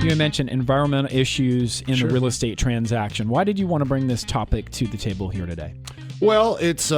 You mentioned environmental issues in Sure. the real estate transaction. Why did you want to bring this topic to the table here today? Well, it's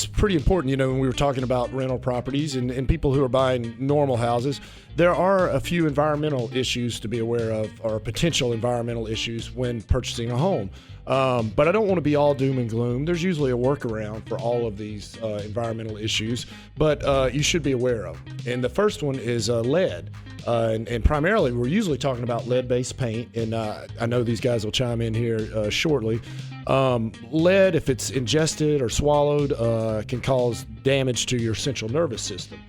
pretty important. You know, when we were talking about rental properties and people who are buying normal houses, there are a few environmental issues to be aware of, or potential environmental issues when purchasing a home. But I don't want to be all doom and gloom. There's usually a workaround for all of these environmental issues, but you should be aware of. And the first one is lead. And primarily, we're usually talking about lead-based paint, and I know these guys will chime in here shortly. Lead, if it's ingested or swallowed, can cause damage to your central nervous system.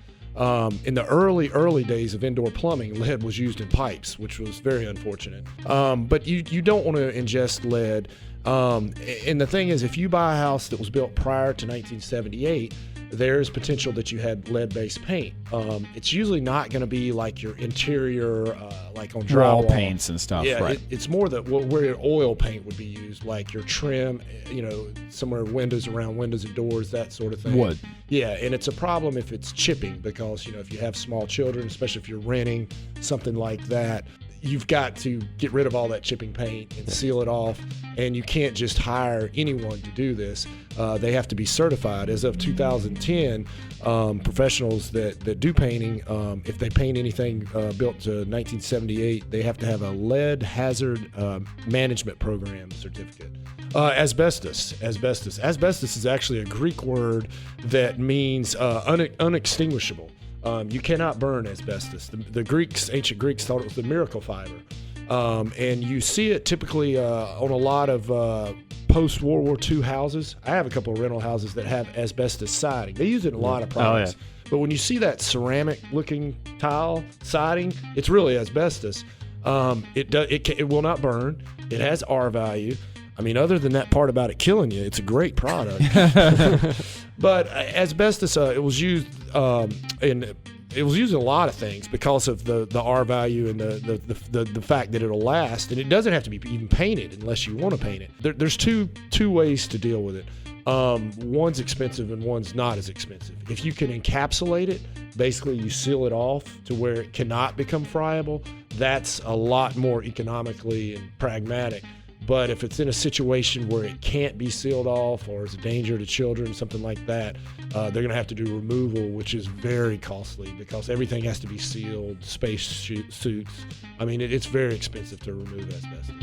In the early days of indoor plumbing, lead was used in pipes, which was very unfortunate. But you don't want to ingest lead. And the thing is, if you buy a house that was built prior to 1978, there's potential that you had lead-based paint. It's usually not going to be like your interior, like on drywall. Wall paints and stuff, Yeah, right? It's more that where your oil paint would be used, like your trim, you know, somewhere windows around windows and doors, that sort of thing. Wood. Yeah, and it's a problem if it's chipping because, you know, if you have small children, especially if you're renting, something like that, you've got to get rid of all that chipping paint and seal it off, and you can't just hire anyone to do this. They have to be certified. As of 2010, professionals that do painting, if they paint anything built to 1978, they have to have a lead hazard management program certificate. Asbestos is actually a Greek word that means unextinguishable. You cannot burn asbestos. The ancient Greeks thought it was the miracle fiber. And you see it typically on a lot of post-World War II houses. I have a couple of rental houses that have asbestos siding. They use it in a lot of products. Oh, yeah. But when you see that ceramic-looking tile siding, it's really asbestos. It will not burn. It has R value. I mean, other than that part about it killing you, it's a great product. But asbestos, it was used in a lot of things because of the R value and the fact that it'll last, and it doesn't have to be even painted unless you want to paint it. There's two ways to deal with it. One's expensive and one's not as expensive. If you can encapsulate it, basically you seal it off to where it cannot become friable. That's a lot more economically and pragmatic. But if it's in a situation where it can't be sealed off or is a danger to children, something like that, they're going to have to do removal, which is very costly because everything has to be sealed, space suits. I mean, it's very expensive to remove asbestos.